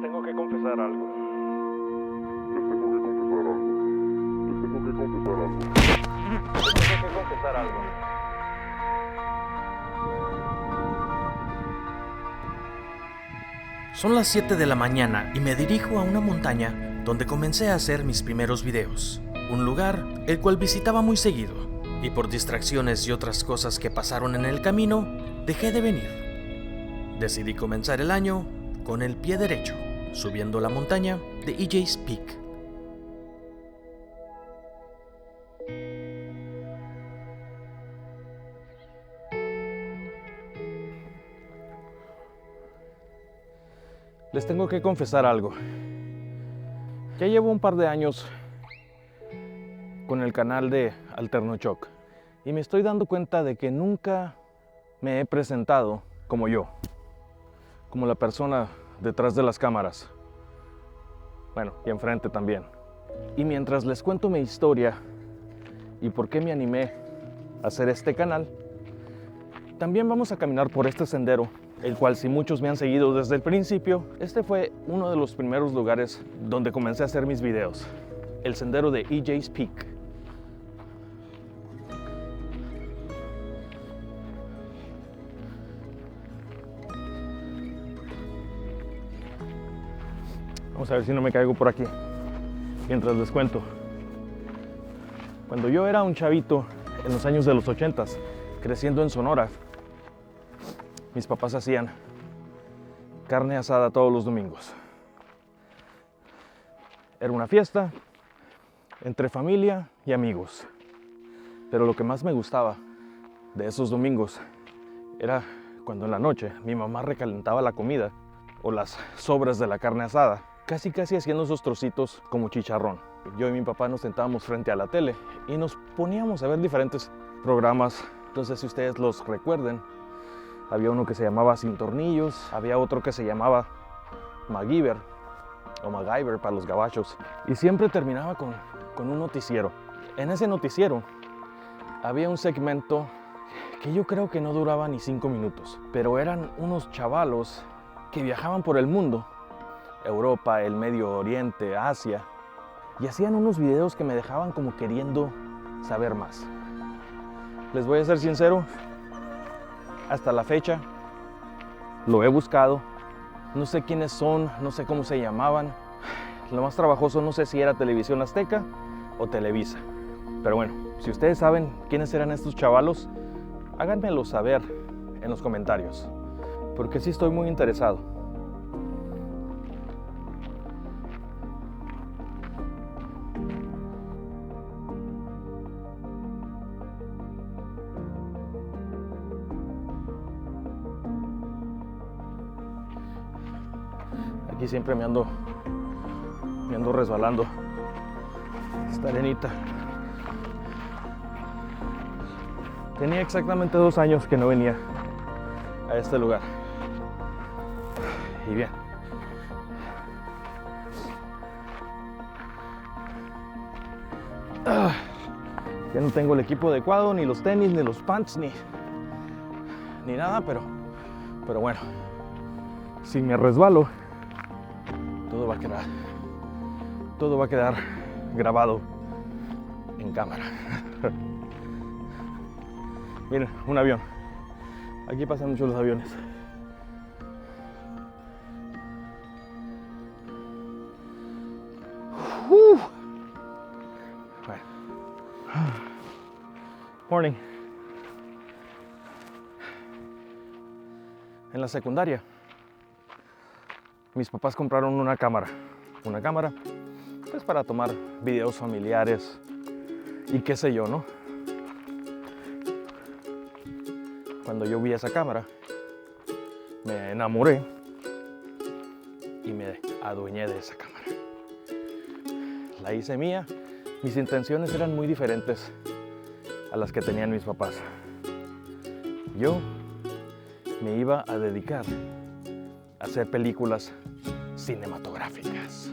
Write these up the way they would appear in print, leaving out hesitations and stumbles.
tengo que confesar algo. Son las 7 de la mañana y me dirijo a una montaña donde comencé a hacer mis primeros videos. Un lugar el cual visitaba muy seguido, y por distracciones y otras cosas que pasaron en el camino, dejé de venir. Decidí comenzar el año con el pie derecho, subiendo la montaña de EJ's Peak. Les tengo que confesar algo. Ya llevo un par de años con el canal de Alternochoc y me estoy dando cuenta de que nunca me he presentado como yo, como la persona detrás de las cámaras. Bueno, y enfrente también. Y mientras les cuento mi historia y por qué me animé a hacer este canal, también vamos a caminar por este sendero, el cual, si muchos me han seguido desde el principio, este fue uno de los primeros lugares donde comencé a hacer mis videos, el sendero de EJ's Peak. Vamos a ver si no me caigo por aquí mientras les cuento. Cuando yo era un chavito en los años de los 80s, creciendo en Sonora, mis papás hacían carne asada todos los domingos. Era una fiesta entre familia y amigos. Pero lo que más me gustaba de esos domingos era cuando en la noche mi mamá recalentaba la comida o las sobras de la carne asada, casi haciendo esos trocitos como chicharrón. Yo y mi papá nos sentábamos frente a la tele y nos poníamos a ver diferentes programas. Entonces, si ustedes los recuerden, había uno que se llamaba Sin Tornillos, había otro que se llamaba MacGyver o MacGyver para los gabachos, y siempre terminaba con un noticiero. En ese noticiero había un segmento que yo creo que no duraba ni 5 minutos, pero eran unos chavalos que viajaban por el mundo, Europa, el Medio Oriente, Asia, y hacían unos videos que me dejaban como queriendo saber más. Les voy a ser sincero, hasta la fecha lo he buscado, no sé quiénes son, no sé cómo se llamaban. Lo más trabajoso, no sé si era Televisión Azteca o Televisa, pero bueno, si ustedes saben quiénes eran estos chavalos, háganmelo saber en los comentarios, porque sí estoy muy interesado. Aquí siempre me ando resbalando esta arenita. Tenía exactamente 2 años que no venía a este lugar. Y bien, ya no tengo el equipo adecuado, ni los tenis, ni los pants, ni nada, pero bueno, si me resbalo, todo va a quedar grabado en cámara. Miren, un avión. Aquí pasan muchos los aviones. Bueno. Morning. En la secundaria, mis papás compraron una cámara, pues para tomar videos familiares y qué sé yo, ¿no? Cuando yo vi esa cámara, me enamoré y me adueñé de esa cámara. La hice mía. Mis intenciones eran muy diferentes a las que tenían mis papás. Yo me iba a dedicar a hacer películas cinematográficas.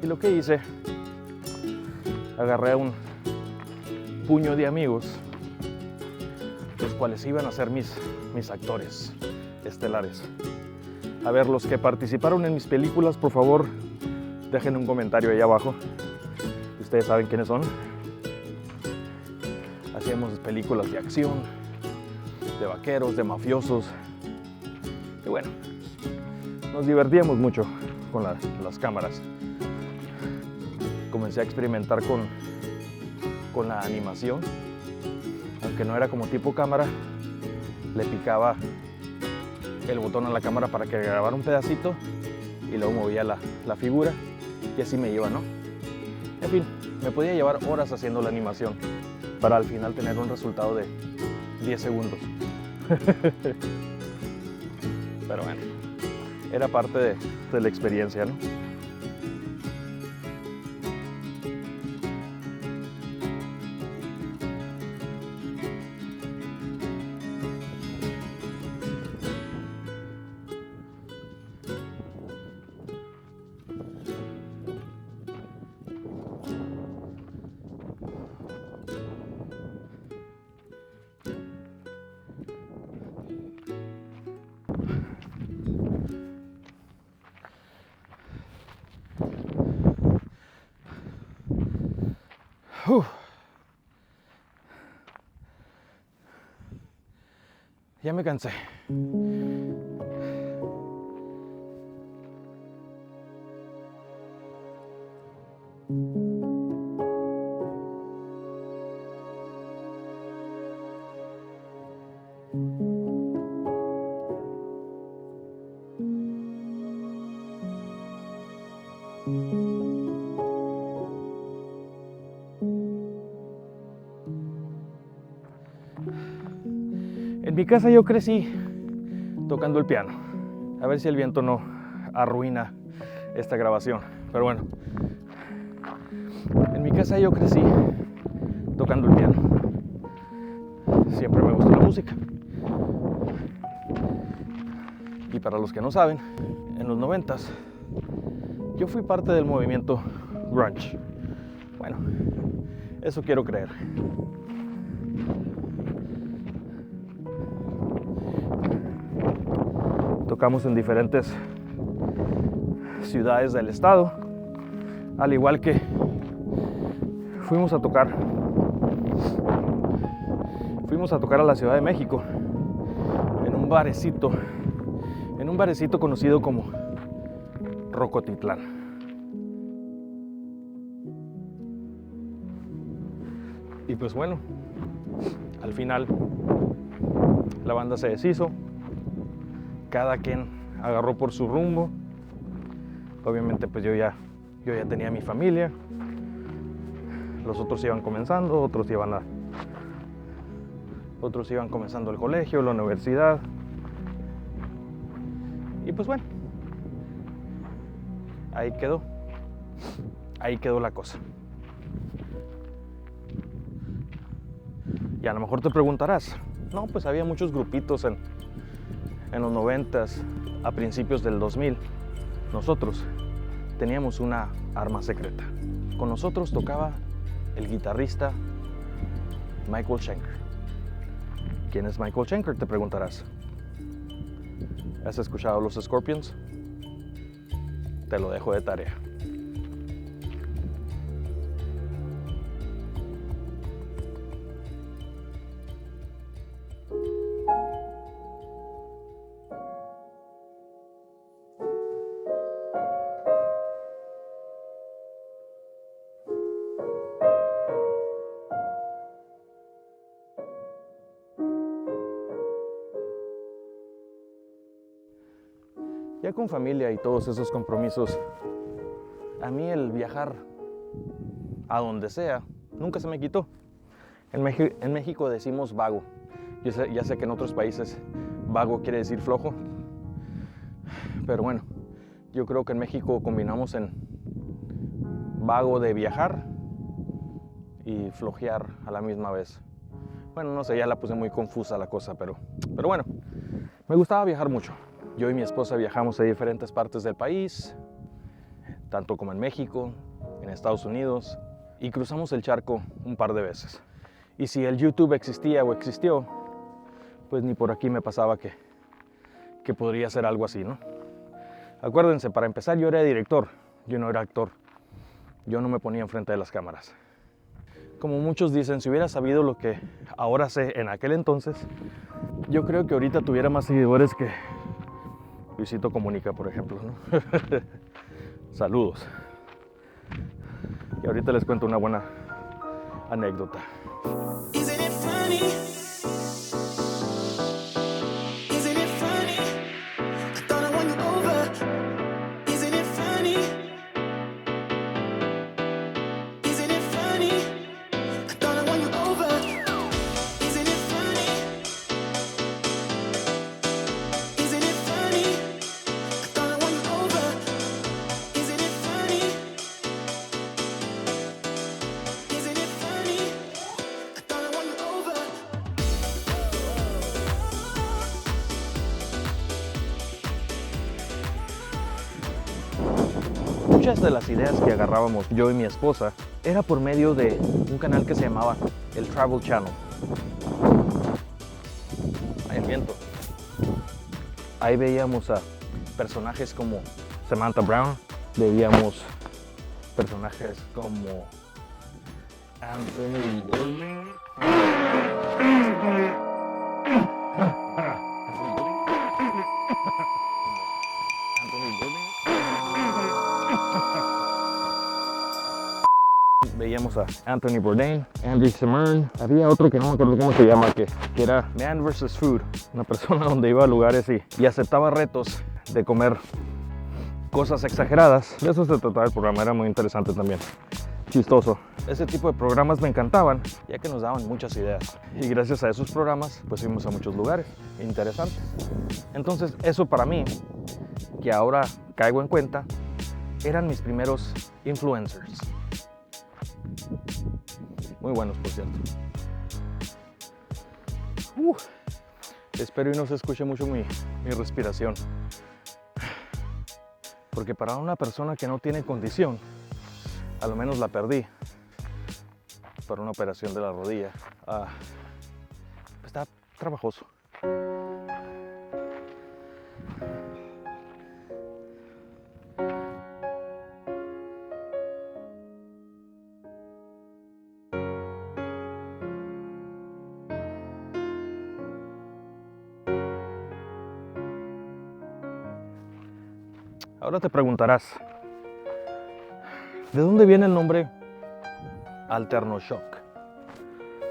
Y lo que hice, agarré un puño de amigos, los cuales iban a ser mis actores estelares. A ver, los que participaron en mis películas, por favor, dejen un comentario ahí abajo. Ustedes saben quiénes son. Hacíamos películas de acción, de vaqueros, de mafiosos. Y bueno, nos divertíamos mucho con las cámaras. Comencé a experimentar con la animación. Aunque no era como tipo cámara, le picaba el botón a la cámara para que grabara un pedacito y luego movía la figura y así me iba, ¿no? En fin, me podía llevar horas haciendo la animación para al final tener un resultado de 10 segundos. Pero bueno, era parte de la experiencia, ¿no? Ya me cansé. En mi casa yo crecí tocando el piano. A ver si el viento no arruina esta grabación. Pero bueno, en mi casa yo crecí tocando el piano. Siempre me gustó la música. Y para los que no saben, en los 90s yo fui parte del movimiento grunge. Bueno, eso quiero creer. Tocamos en diferentes ciudades del estado, al igual que fuimos a tocar a la Ciudad de México en un barecito conocido como Rocotitlán. Y pues bueno, al final la banda se deshizo. Cada quien agarró por su rumbo. Obviamente pues yo ya tenía mi familia. Los otros iban comenzando, otros iban comenzando el colegio, la universidad. Y pues bueno, ahí quedó la cosa. Y a lo mejor te preguntarás, no, pues había muchos grupitos en los 90s, a principios del 2000, nosotros teníamos una arma secreta. Con nosotros tocaba el guitarrista Michael Schenker. ¿Quién es Michael Schenker? Te preguntarás. ¿Has escuchado los Scorpions? Te lo dejo de tarea. Ya con familia y todos esos compromisos, a mí el viajar a donde sea nunca se me quitó. En México decimos vago. Ya sé que en otros países vago quiere decir flojo, pero bueno, yo creo que en México combinamos en vago de viajar y flojear a la misma vez. Bueno, no sé, ya la puse muy confusa la cosa, pero bueno, me gustaba viajar mucho. Yo y mi esposa viajamos a diferentes partes del país, tanto como en México, en Estados Unidos, y cruzamos el charco un par de veces. Y si el YouTube existía o existió, pues ni por aquí me pasaba que podría ser algo así, ¿no? Acuérdense, para empezar yo era director, yo no era actor. Yo no me ponía enfrente de las cámaras. Como muchos dicen, si hubiera sabido lo que ahora sé en aquel entonces, yo creo que ahorita tuviera más seguidores que Luisito Comunica, por ejemplo, ¿no? Saludos. Y ahorita les cuento una buena anécdota. Isn't it funny? Isn't it funny? I thought I won you over. Isn't it funny? Isn't it funny? I thought I won you over. Isn't it funny? Isn't it funny? I thought I won you over. Isn't it funny? Isn't it funny? I thought I won you over. Muchas de las ideas que agarrábamos yo y mi esposa era por medio de un canal que se llamaba el Travel Channel. Ay, el viento. Ahí veíamos a personajes como Samantha Brown, veíamos personajes como Anthony Bourdain. Veíamos a Anthony Bourdain, Andy Zimmern, había otro que no me acuerdo cómo se llama, que era Man vs. Food, una persona donde iba a lugares y aceptaba retos de comer cosas exageradas. De eso se trataba el programa, era muy interesante también, chistoso. Ese tipo de programas me encantaban, ya que nos daban muchas ideas. Y gracias a esos programas, pues fuimos a muchos lugares interesantes. Entonces, eso para mí, que ahora caigo en cuenta, eran mis primeros influencers. Muy buenos, por cierto. Espero y no se escuche mucho mi respiración. Porque para una persona que no tiene condición, a lo menos la perdí para una operación de la rodilla. Está trabajoso. Ahora te preguntarás, ¿de dónde viene el nombre Alterno Shock?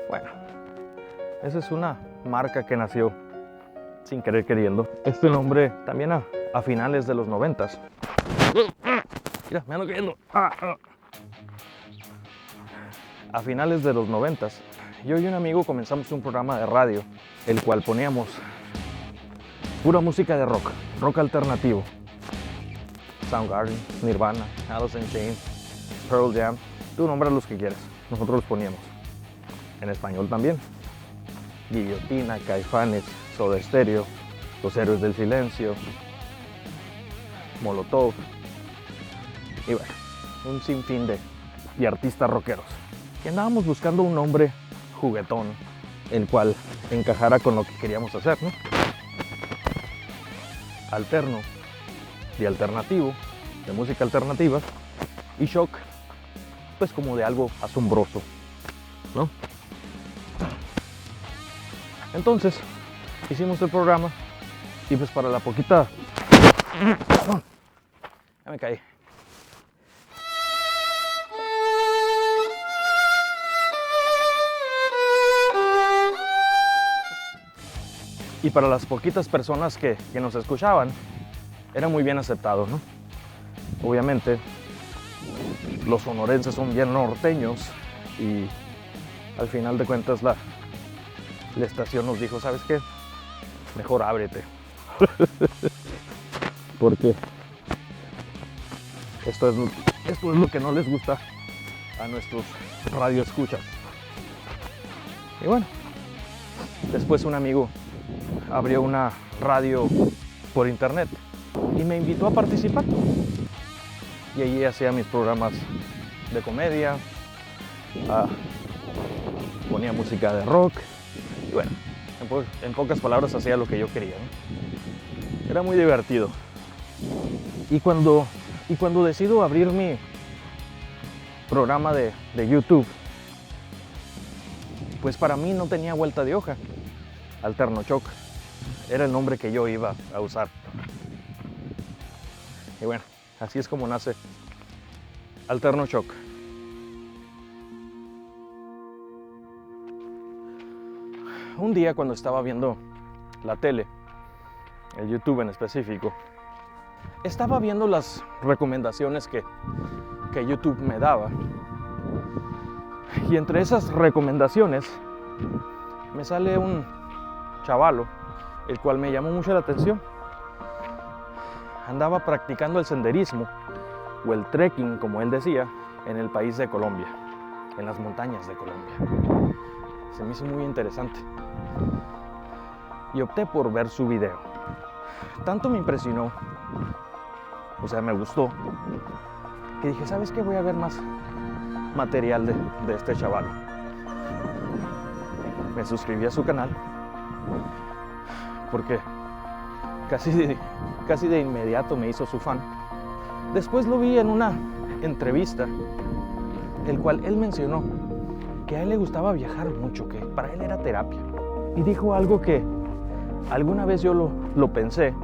Bueno, esa es una marca que nació sin querer queriendo. Este nombre también a finales de los 90s. Mira, me ando cayendo. A finales de los 90s, yo y un amigo comenzamos un programa de radio, el cual poníamos pura música de rock alternativo. Soundgarden, Nirvana, Alice in Chains, Pearl Jam, tú nombras los que quieras, nosotros los poníamos. En español también. Guillotina, Caifanes, Soda Stereo, Los Héroes del Silencio, Molotov, y bueno, un sinfín de artistas rockeros. Y andábamos buscando un nombre juguetón, el cual encajara con lo que queríamos hacer, ¿no? Alterno, de alternativo, de música alternativa, y shock, pues como de algo asombroso, ¿no? Entonces, hicimos el programa y pues para la poquita... Perdón, ya me caí. Y para las poquitas personas que nos escuchaban, era muy bien aceptado, ¿no? Obviamente, los sonorenses son bien norteños y al final de cuentas la estación nos dijo, ¿sabes qué? Mejor ábrete. Porque esto es lo que no les gusta a nuestros radioescuchas. Y bueno, después un amigo abrió una radio por internet y me invitó a participar. Y allí hacía mis programas de comedia, ponía música de rock y bueno, en pocas palabras hacía lo que yo quería, ¿no? Era muy divertido. Y cuando decido abrir mi programa de YouTube, pues para mí no tenía vuelta de hoja. Alternochoc era el nombre que yo iba a usar. Y bueno, así es como nace Alternochoc. Un día cuando estaba viendo la tele, el YouTube en específico, estaba viendo las recomendaciones que YouTube me daba. Y entre esas recomendaciones me sale un chavalo, el cual me llamó mucho la atención. Andaba practicando el senderismo, o el trekking, como él decía, en el país de Colombia, en las montañas de Colombia. Se me hizo muy interesante y opté por ver su video. Tanto me impresionó, o sea, me gustó, que dije, ¿sabes qué? Voy a ver más material de este chaval. Me suscribí a su canal porque casi de inmediato me hizo su fan. Después lo vi en una entrevista, el cual él mencionó que a él le gustaba viajar mucho, que para él era terapia. Y dijo algo que alguna vez yo lo pensé,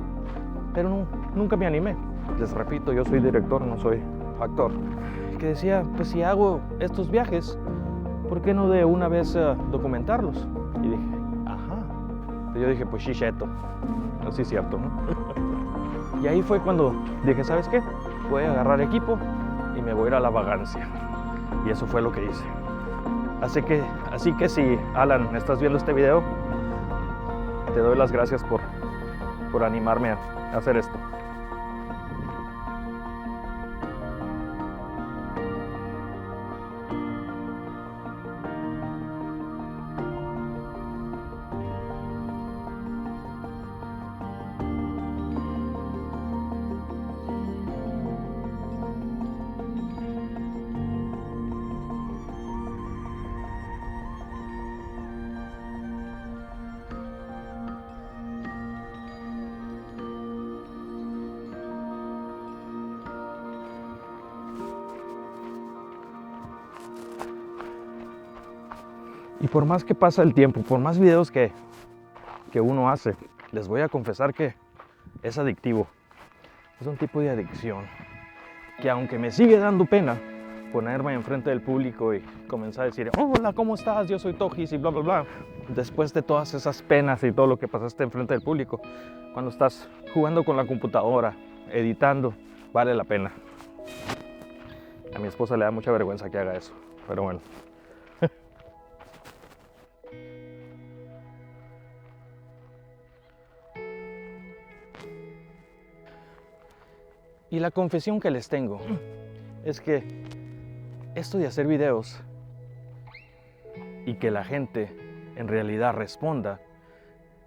pero nunca me animé. Les repito, yo soy director, no soy actor. Que decía, pues si hago estos viajes, ¿por qué no de una vez documentarlos? Y dije, ajá. Y yo dije, pues chicheto. Así es cierto, ¿no? Y ahí fue cuando dije, ¿sabes qué? Voy a agarrar equipo y me voy a ir a la vagancia. Y eso fue lo que hice. Así que si, Alan, estás viendo este video, te doy las gracias por animarme a hacer esto. Y por más que pasa el tiempo, por más videos que uno hace, les voy a confesar que es adictivo. Es un tipo de adicción que, aunque me sigue dando pena ponerme enfrente del público y comenzar a decir, hola, ¿cómo estás? Yo soy Tojis y bla, bla, bla. Después de todas esas penas y todo lo que pasaste enfrente del público, cuando estás jugando con la computadora, editando, vale la pena. A mi esposa le da mucha vergüenza que haga eso, pero bueno. Y la confesión que les tengo es que esto de hacer videos y que la gente en realidad responda,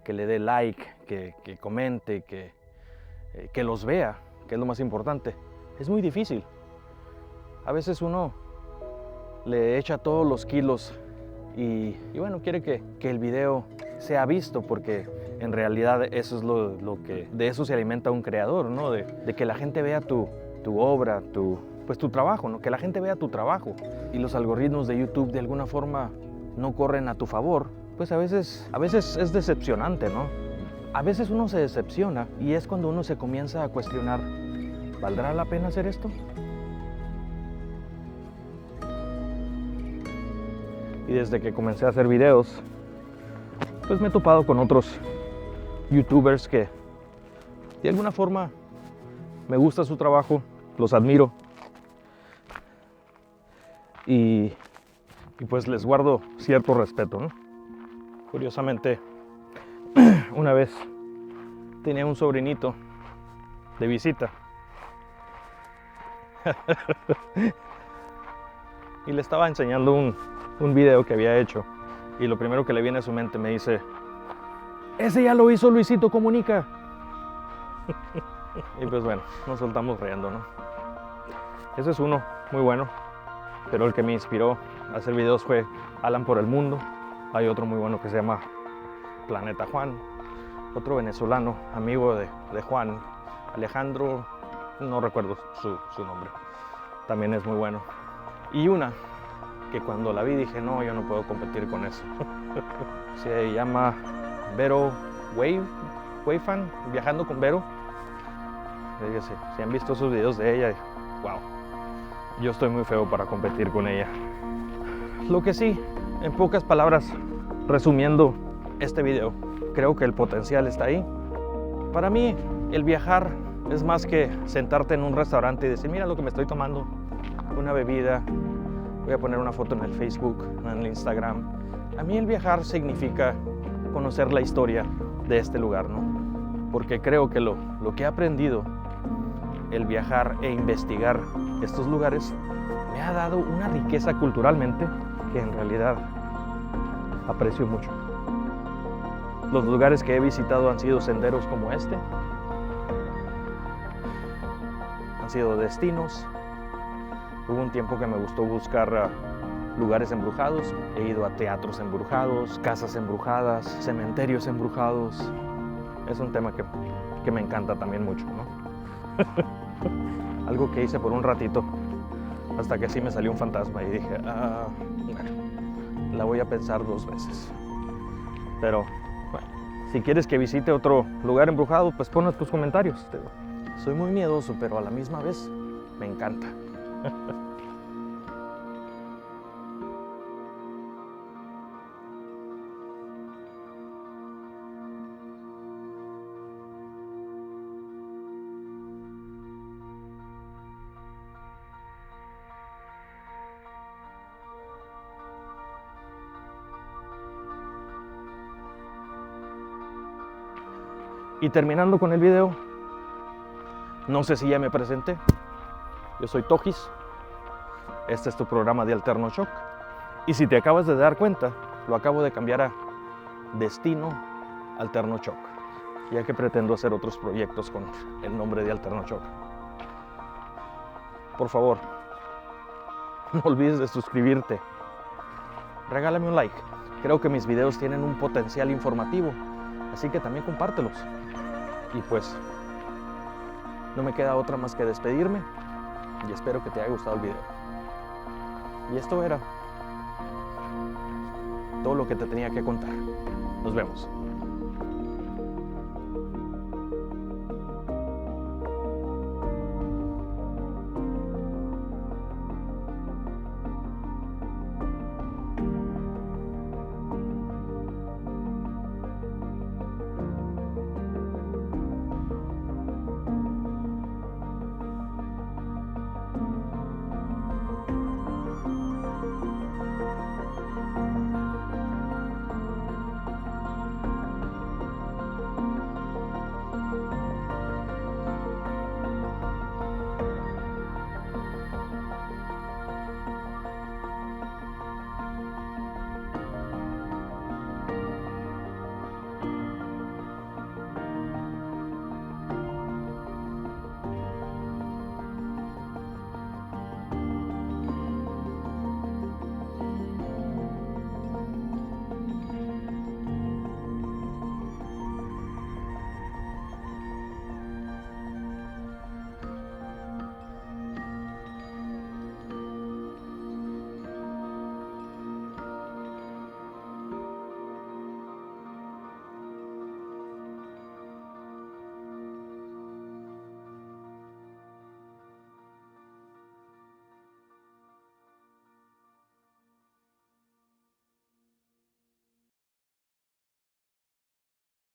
que le dé like, que comente, que los vea, que es lo más importante, es muy difícil. A veces uno le echa todos los kilos y bueno, quiere que el video sea visto, porque en realidad eso es lo que de eso se alimenta un creador, ¿no? De que la gente vea tu obra, tu trabajo, ¿no? Que la gente vea tu trabajo. Y los algoritmos de YouTube de alguna forma no corren a tu favor, pues a veces es decepcionante, ¿no? A veces uno se decepciona y es cuando uno se comienza a cuestionar, ¿valdrá la pena hacer esto? Y desde que comencé a hacer videos, pues me he topado con otros youtubers que de alguna forma me gusta su trabajo, los admiro y pues les guardo cierto respeto, ¿no? Curiosamente, una vez tenía un sobrinito de visita y le estaba enseñando un video que había hecho, y lo primero que le viene a su mente me dice, ¡ese ya lo hizo Luisito Comunica! Y pues bueno, nos soltamos riendo, ¿no? Ese es uno muy bueno. pero el que me inspiró a hacer videos fue Alan por el Mundo. Hay otro muy bueno que se llama Planeta Juan, otro venezolano, amigo de Juan, Alejandro, no recuerdo su nombre, también es muy bueno. Y una que cuando la vi dije, no, yo no puedo competir con eso. Se llama Vero Wayfan, Viajando con Vero. Fíjense, si han visto sus videos de ella, wow, yo estoy muy feo para competir con ella. Lo que sí, en pocas palabras, resumiendo este video, creo que el potencial está ahí. Para mí, el viajar es más que sentarte en un restaurante y decir, mira lo que me estoy tomando, una bebida, voy a poner una foto en el Facebook, en el Instagram. A mí el viajar significa conocer la historia de este lugar, ¿no? Porque creo que lo que he aprendido, el viajar e investigar estos lugares, me ha dado una riqueza culturalmente que en realidad aprecio mucho. Los lugares que he visitado han sido senderos como este, han sido destinos. Hubo un tiempo que me gustó buscar lugares embrujados. He ido a teatros embrujados, casas embrujadas, cementerios embrujados. Es un tema que me encanta también mucho, ¿no? Algo que hice por un ratito, hasta que sí me salió un fantasma y dije, bueno, la voy a pensar 2 veces. Pero, bueno, si quieres que visite otro lugar embrujado, pues pon tus comentarios. Soy muy miedoso, pero a la misma vez me encanta. Y terminando con el video, no sé si ya me presenté. Yo soy Tojis. Este es tu programa de Alterno Shock. Y si te acabas de dar cuenta, lo acabo de cambiar a Destino Alterno Shock, ya que pretendo hacer otros proyectos con el nombre de Alterno Shock. Por favor, no olvides de suscribirte. Regálame un like. Creo que mis videos tienen un potencial informativo, así que también compártelos. Y pues, no me queda otra más que despedirme y espero que te haya gustado el video. Y esto era todo lo que te tenía que contar. Nos vemos.